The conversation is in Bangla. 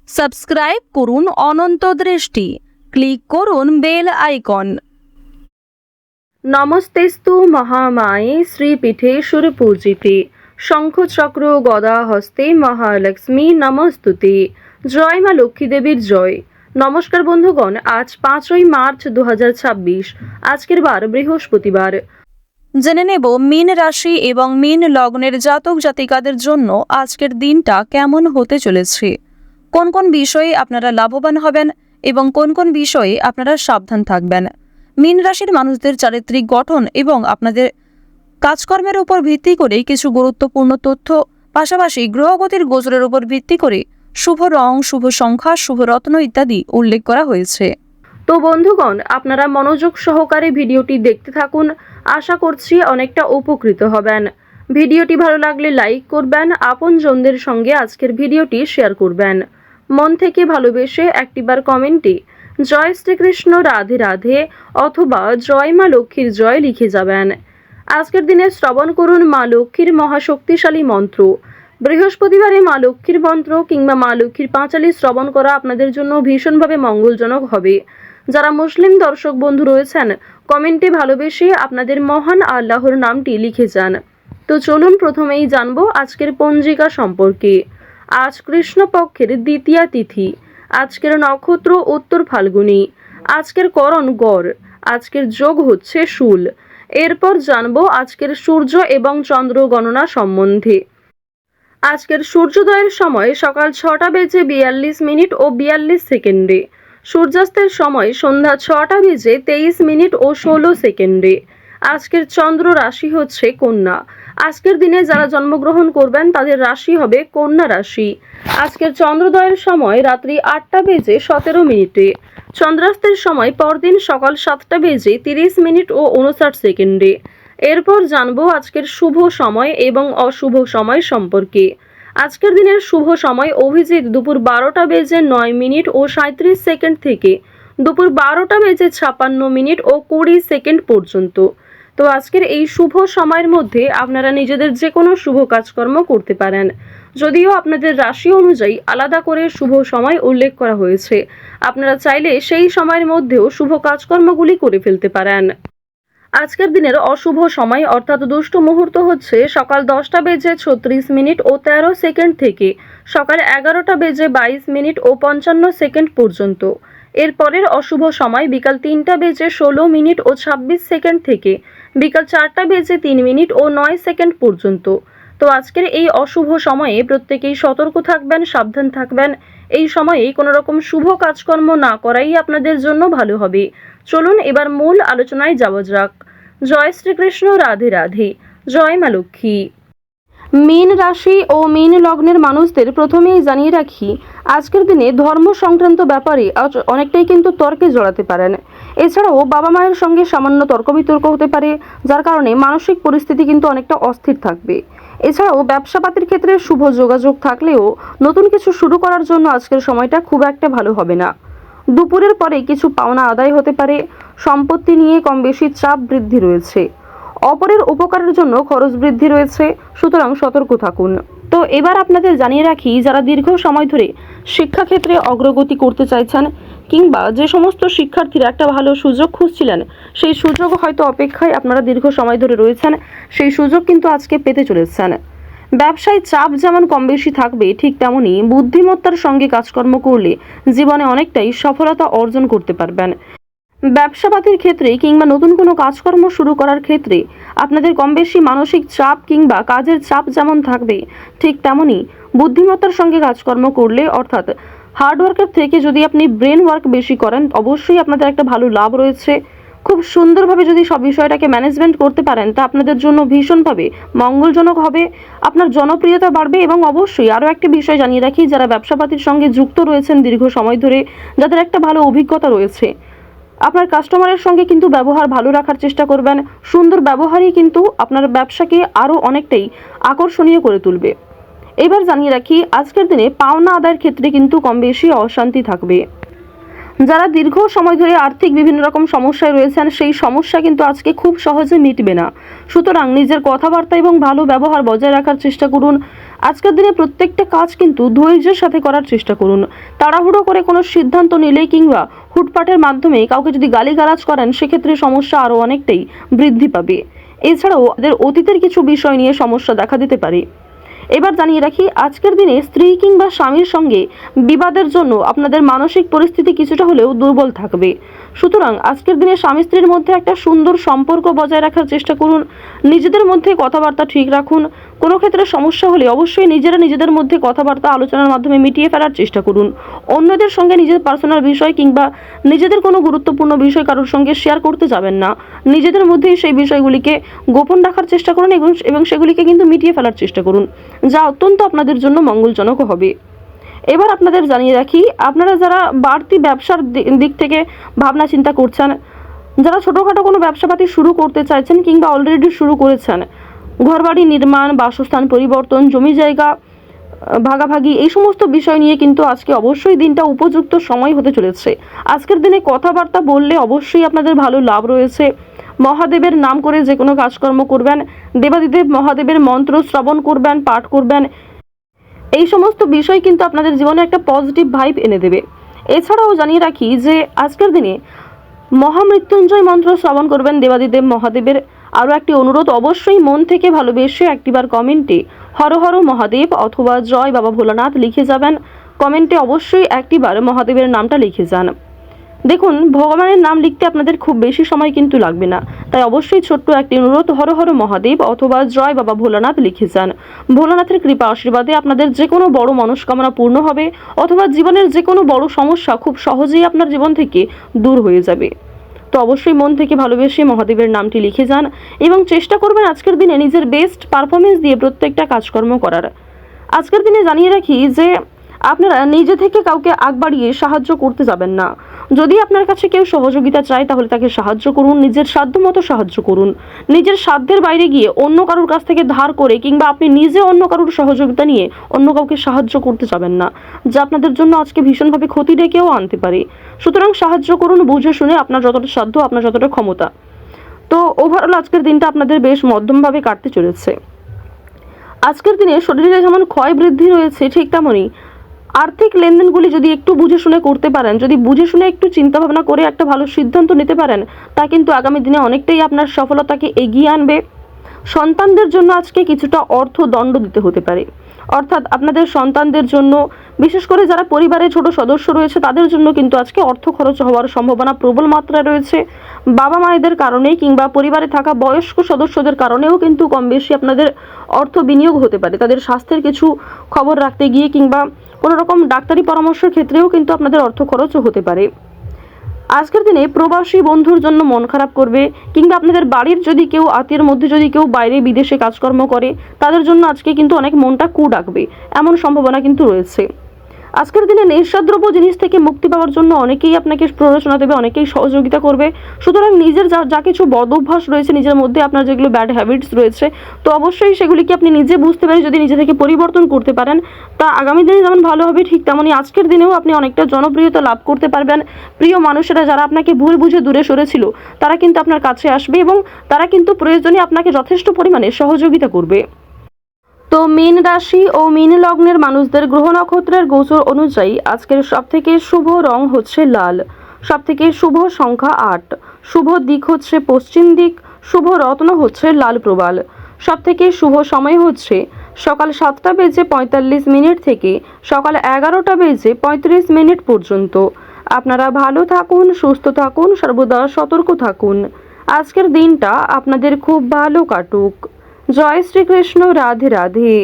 সাবস্ক্রাইব করুন অনন্ত দৃষ্টি, ক্লিক করুন বেল আইকন। নমস্তেস্তু মহামায়ে শ্রীপীঠেশ্বর পূজিতে শঙ্খচক্র গদা হস্তে মহালক্ষ্মী নমস্তুতে। জয় মা লক্ষ্মী দেবীর জয়। নমস্কার বন্ধুগণ, আজ 5ই মার্চ 2026, আজকের বার বৃহস্পতিবার। জেনে নেব মীন রাশি এবং মীন লগ্নের জাতক জাতিকাদের জন্য আজকের দিনটা কেমন হতে চলেছে, কোন কোন বিষয়ে আপনারা লাভবান হবেন এবং কোন কোন বিষয়ে আপনারা সাবধান থাকবেন। মীন রাশির মানুষদের চারিত্রিক গঠন এবং আপনাদের কাজকর্মের উপর ভিত্তি করে কিছু গুরুত্বপূর্ণ তথ্য, পাশাপাশি গ্রহগতির গোচরের উপর ভিত্তি করে শুভ রং, শুভ সংখ্যা, শুভ রত্ন ইত্যাদি উল্লেখ করা হয়েছে। তো বন্ধুগণ, আপনারা মনোযোগ সহকারে ভিডিওটি দেখতে থাকুন। আশা করছি অনেকটা উপকৃত হবেন। ভিডিওটি ভালো লাগলে লাইক করবেন, আপনজনদের সঙ্গে আজকের ভিডিওটি শেয়ার করবেন। মন থেকে ভালোবেসে একটিবার কমেন্টে জয় শ্রীকৃষ্ণ, রাধে রাধে অথবা জয় মা লক্ষ্মীর জয় লিখে যাবেন। আজকের দিনে শ্রবণ করুন মা লক্ষ্মীর মহাশক্তিশালী মন্ত্র। বৃহস্পতিবারে মা লক্ষ্মীর মন্ত্র কিংবা মা লক্ষ্মীর পাঁচালী শ্রবণ করা আপনাদের জন্য ভীষণভাবে মঙ্গলজনক হবে। যারা মুসলিম দর্শক বন্ধু রয়েছেন, কমেন্টে ভালোবেসে আপনাদের মহান আল্লাহর নামটি লিখে যান। তো চলুন প্রথমেই জানবো আজকের পঞ্জিকা সম্পর্কে। আজ কৃষ্ণপক্ষের দ্বিতীয়া তিথি। আজকের নক্ষত্র উত্তর ফাল্গুনী। আজকের করণ গড়। আজকের যোগ হচ্ছে শূল। এরপর জানবো আজকের সূর্য এবং চন্দ্র গণনা সম্বন্ধে। আজকের সূর্যোদয়ের সময় সকাল 6:42 ও 42 সেকেন্ডে। সূর্যাস্তের সময় সন্ধ্যা 6:23 ও 16 সেকেন্ডে। আজকের চন্দ্র রাশি হচ্ছে কন্যা। আজকের দিনে যারা জন্মগ্রহণ করবেন তাদের রাশি হবে কন্যা রাশি। আজকের চন্দ্রোদয়ের সময় রাত্রি 8:17। চন্দ্রাস্তের সময় পরদিন সকাল 7:30 ও 59 সেকেন্ডে। এরপর জানবো আজকের শুভ সময় এবং অশুভ সময় সম্পর্কে। আজকের দিনের শুভ সময় অভিজিৎ দুপুর 12:09 ও 37 সেকেন্ড থেকে দুপুর 12:56 ও 20 সেকেন্ড পর্যন্ত। তো আজকের এই শুভ সময়ের মধ্যে আপনারা নিজেদের যে কোনো শুভ কাজকর্ম করতে পারেন, যদিও আপনাদের রাশি অনুযায়ী আলাদা করে শুভ সময় উল্লেখ করা হয়েছে। আপনারা চাইলে সেই সময়ের মধ্যেও শুভ কাজকর্মগুলি করে ফেলতে পারেন। আজকের দিনের অশুভ সময় অর্থাৎ দুষ্ট মুহূর্ত হচ্ছে সকাল 10:36 ও 13 সেকেন্ড থেকে সকাল 11:22 ও 55 সেকেন্ড পর্যন্ত। এরপরের অশুভ সময় বিকাল 3:16 ও 26 সেকেন্ড থেকে বিকাল 4:03 ও 9 সেকেন্ড পর্যন্ত। তো আজকের এই অশুভ সময়ে প্রত্যেকেই সতর্ক থাকবেন, সাবধান থাকবেন। এই সময়ে কোনো রকম শুভ কাজকর্ম না করাই আপনাদের জন্য ভালো হবে। চলুন এবার মূল আলোচনায় যাওয়া যাক। জয় শ্রীকৃষ্ণ, রাধে রাধে, জয় মা লক্ষ্মী। মীন রাশি ও মীন লগ্নের মানুষদের প্রথমেই জানিয়ে রাখি, আজকের দিনে ধর্ম সংক্রান্ত ব্যাপারে অনেকটাই কিন্তু তর্কে জড়াতে পারেন। এছাড়াও বাবা মায়ের সঙ্গে সামান্য তর্ক বিতর্ক হতে পারে, যার কারণে মানসিক পরিস্থিতি কিন্তু অনেকটা অস্থির থাকবে। এছাড়াও ব্যবসাপাতির ক্ষেত্রে শুভ যোগাযোগ থাকলেও নতুন কিছু শুরু করার জন্য আজকের সময়টা খুব একটা ভালো হবে না। দুপুরের পরে কিছু পাওনা আদায় হতে পারে। সম্পত্তি নিয়ে কম বেশি চাপ বৃদ্ধি রয়েছে। অপরের উপকারের জন্য খরচ বৃদ্ধি রয়েছে, সুতরাং সতর্ক থাকুন। তো এবার আপনাদের জানিয়ে রাখি, যারা দীর্ঘ সময় ধরে শিক্ষাক্ষেত্রে অগ্রগতি করতে চাইছেন কিংবা যে সমস্ত শিক্ষার্থীরা একটা ভালো সুযোগ খুঁজছিলেন, সেই সুযোগ হয়তো অপেক্ষায় আপনারা দীর্ঘ সময় ধরে রয়েছেন, সেই সুযোগ কিন্তু আজকে পেতে চলেছেন। ব্যবসায় চাপ যেমন কম বেশি থাকবে, ঠিক তেমনই বুদ্ধিমত্তার সঙ্গে কাজকর্ম করলে জীবনে অনেকটাই সফলতা অর্জন করতে পারবেন। ব্যবসাপাতির ক্ষেত্রে কিংবা নতুন কোনো কাজকর্ম শুরু করার ক্ষেত্রে আপনাদের কম বেশি মানসিক চাপ কিংবা কাজের চাপ যেমন থাকবে, ঠিক তেমনই বুদ্ধিমত্তার সঙ্গে কাজকর্ম করলে অর্থাৎ হার্ডওয়ার্কের থেকে যদি আপনি ব্রেন ওয়ার্ক বেশি করেন, অবশ্যই আপনাদের একটা ভালো লাভ রয়েছে। খুব সুন্দরভাবে যদি সব বিষয়টাকে ম্যানেজমেন্ট করতে পারেন, তা আপনাদের জন্য ভীষণভাবে মঙ্গলজনক হবে। আপনার জনপ্রিয়তা বাড়বে এবং অবশ্যই আরও একটি বিষয় জানিয়ে রাখি, যারা ব্যবসাপাতির সঙ্গে যুক্ত রয়েছেন দীর্ঘ সময় ধরে, যাদের একটা ভালো অভিজ্ঞতা রয়েছে, আপনার কাস্টমারের সঙ্গে কিন্তু ব্যবহার ভালো রাখার চেষ্টা করবেন। সুন্দর ব্যবহারই কিন্তু আপনার ব্যবসাকে আরও অনেকটাই আকর্ষণীয় করে তুলবে। এবার জানিয়ে রাখি, আজকের দিনে পাওনা আদায়ের ক্ষেত্রে কিন্তু কম বেশি অশান্তি থাকবে। যারা দীর্ঘ সময় ধরে আর্থিক বিভিন্ন রকম সমস্যায় রয়েছেন, সেই সমস্যা কিন্তু আজকে খুব সহজে মিটবে না। সুতরাং নিজের কথাবার্তা এবং ভালো ব্যবহার বজায় রাখার চেষ্টা করুন। আজকের দিনে প্রত্যেকটা কাজ কিন্তু ধৈর্যের সাথে করার চেষ্টা করুন। তাড়াহুড়ো করে কোনো সিদ্ধান্ত নিলে কিংবা হুটপাটের মাধ্যমে কাউকে যদি গালিগালাজ করেন, সেক্ষেত্রে সমস্যা আরও অনেকটাই বৃদ্ধি পাবে। এছাড়াও তাদের অতীতের কিছু বিষয় নিয়ে সমস্যা দেখা দিতে পারে। এবার জানিয়ে রাখি, আজকের দিনে স্ত্রী কিংবা স্বামীর সঙ্গে বিবাদের জন্য আপনাদের মানসিক পরিস্থিতি কিছুটা হলেও দুর্বল থাকবে। সুতরাং আজকের দিনে স্বামী স্ত্রীর মধ্যে একটা সুন্দর সম্পর্ক বজায় রাখার চেষ্টা করুন। নিজেদের মধ্যে কথাবার্তা ঠিক রাখুন। কোনো ক্ষেত্রে সমস্যা হলে অবশ্যই নিজেদের মধ্যে কথাবার্তা আলোচনার মাধ্যমে মিটিয়ে ফেলার চেষ্টা করুন। অন্যদের সঙ্গে নিজের পার্সোনাল বিষয় কিংবা নিজেদের কোনো গুরুত্বপূর্ণ বিষয় কারোর সঙ্গে শেয়ার করতে যাবেন না। নিজেদের মধ্যেই সেই বিষয়গুলিকে গোপন রাখার চেষ্টা করুন এবং সেগুলিকে কিন্তু মিটিয়ে ফেলার চেষ্টা করুন, যা অত্যন্ত আপনাদের জন্য মঙ্গলজনক হবে। এবার আপনাদের জানিয়ে রাখি, আপনারা যারা বাড়তি ব্যবসার দিক থেকে ভাবনা চিন্তা করছেন, যারা ছোটোখাটো কোনো ব্যবসাপাতি শুরু করতে চাইছেন কিংবা অলরেডি শুরু করেছেন, ঘরবাড়ি নির্মাণ, বাসস্থান পরিবর্তন, জমি জায়গা ভাগাভাগি, এই সমস্ত বিষয় নিয়ে কিন্তু আজকে অবশ্যই দিনটা উপযুক্ত সময় হতে চলেছে। আজকের দিনে কথাবার্তা বললে অবশ্যই আপনাদের ভালো লাভ রয়েছে। মহাদেবের নাম করে যে কোনো কাজকর্ম করবেন, দেবাদিদেব মহাদেবের মন্ত্র শ্রবণ করবেন, পাঠ করবেন, এই সমস্ত বিষয় কিন্তু আপনাদের জীবনে একটা পজিটিভ ভাইব এনে দেবে। এছাড়াও জানিয়ে রাখি যে আজকের দিনে মহামৃত্যুঞ্জয় মন্ত্র শ্রবণ করবেন দেবাদিদেব মহাদেবের। আরও একটি অনুরোধ, অবশ্যই মন থেকে ভালোবেসে একটিবার কমেন্টে হর হর মহাদেব অথবা জয় বাবা ভোলানাথ লিখে যাবেন। কমেন্টে অবশ্যই একটিবার মহাদেবের নামটা লিখে যান। দেখুন, ভগবানের নাম লিখতে আপনাদের খুব বেশি সময় কিন্তু লাগবে না, তাই অবশ্যই ছোট্ট একটি অনুরোধ, হর হর মহাদেব অথবা জয় বাবা ভোলানাথ লিখে যান। ভোলানাথের কৃপা আশীর্বাদে আপনাদের যে কোনো বড় মনস্কামনা পূর্ণ হবে অথবা জীবনের যে কোনো বড় সমস্যা খুব সহজেই আপনার জীবন থেকে দূর হয়ে যাবে। তো অবশ্যই মন থেকে ভালোবেসে মহাদেবের নামটি লিখে যান এবং চেষ্টা করবেন আজকের দিনে নিজের বেস্ট পারফরমেন্স দিয়ে প্রত্যেকটা কাজকর্ম করার। আজকের দিনে জানিয়ে রাখি যে আপনারা নিজে থেকে কাউকে আগ বাড়িয়ে সাহায্য করতে যাবেন না। যদি আপনার কাছে কেউ সহযোগিতা চায় তাহলে তাকে সাহায্য করুন, নিজের সাধ্যমতো সাহায্য করুন। নিজের সাধ্যের বাইরে গিয়ে অন্য কারোর কাছ থেকে ধার করে কিংবা আপনি নিজে অন্য কারোর সহযোগিতা নিয়ে অন্য কাউকে সাহায্য করতে যাবেন না, যা আপনাদের জন্য আজকে ভীষণভাবে ক্ষতি ডেকেও আনতে পারে। সুতরাং সাহায্য করুন বুঝে শুনে, আপনার যতটা সাধ্য, আপনার যতটা ক্ষমতা। তো ওভারঅল আজকের দিনটা আপনাদের বেশ মধ্যমভাবে কাটতে চলেছে। আজকের দিনে শরীরে যেমন ক্ষয় বৃদ্ধি রয়েছে, ঠিক তেমনই আর্থিক লেনদেনগুলি যদি একটু বুঝে শুনে করতে পারেন, যদি বুঝে শুনে একটু চিন্তা ভাবনা করে একটা ভালো সিদ্ধান্ত নিতে পারেন, তা কিন্তু আগামী দিনে অনেকটাই আপনার সফলতাকে এগিয়ে আনবে। সন্তানদের জন্য আজকে কিছুটা অর্থ দণ্ড দিতে হতে পারে, অর্থাৎ আপনাদের সন্তানদের জন্য, বিশেষ করে যারা পরিবারের ছোট সদস্য রয়েছে তাদের জন্য কিন্তু আজকে অর্থ খরচ হওয়ার সম্ভাবনা প্রবল মাত্রায় রয়েছে। বাবা মায়েদের কারণে কিংবা পরিবারে থাকা বয়স্ক সদস্যদের কারণেও কিন্তু কম বেশি আপনাদের অর্থ বিনিয়োগ হতে পারে। তাদের স্বাস্থ্যের কিছু খবর রাখতে গিয়ে কিংবা কোনো রকম ডাক্তারি পরামর্শের ক্ষেত্রেও কিন্তু আপনাদের অর্থ খরচও হতে পারে। আজকের দিনে প্রবাসী বন্ধুর জন্য মন খারাপ করবে কিংবা আপনাদের বাড়ির যদি কেউ আত্মীয়ের মধ্যে যদি কেউ বাইরে বিদেশে কাজকর্ম করে, তাদের জন্য আজকে কিন্তু অনেক মনটা কু ডাকবে, এমন সম্ভাবনা কিন্তু রয়েছে। আজকের দিনে নেশাদ্রব্য জিনিস থেকে মুক্তি পাওয়ার জন্য অনেকেই আপনাকে প্ররোচনা দেবে, অনেকেই সহযোগিতা করবে। সুতরাং নিজের যা কিছু বদ অভ্যাস রয়েছে নিজের মধ্যে, আপনার যেগুলো ব্যাড হ্যাবিটস রয়েছে, তো অবশ্যই সেগুলিকে আপনি নিজে বুঝতে পারে যদি নিজে থেকে পরিবর্তন করতে পারেন, তা আগামী দিনে যেমন ভালো হবে, ঠিক তেমনই আজকের দিনেও আপনি অনেকটা জনপ্রিয়তা লাভ করতে পারবেন। প্রিয় মানুষেরা যারা আপনাকে ভুল বুঝে দূরে সরেছিল, তারা কিন্তু আপনার কাছে আসবে এবং তারা কিন্তু প্রয়োজনে আপনাকে যথেষ্ট পরিমাণে সহযোগিতা করবে। তো মীন রাশি ও মীন লগ্নের মানুষদের গ্রহ নক্ষত্রের গোচর অনুযায়ী আজকের সবথেকে শুভ রং হচ্ছে লাল, সবথেকে শুভ সংখ্যা 8, শুভ দিক হচ্ছে পশ্চিম দিক, শুভ রত্ন হচ্ছে লাল প্রবাল, সবথেকে শুভ সময় হচ্ছে সকাল 7:45 থেকে সকাল 11:35 পর্যন্ত। আপনারা ভালো থাকুন, সুস্থ থাকুন, সর্বদা সতর্ক থাকুন। আজকের দিনটা আপনাদের খুব ভালো কাটুক। জয় শ্রীকৃষ্ণ, রাধে রাধে।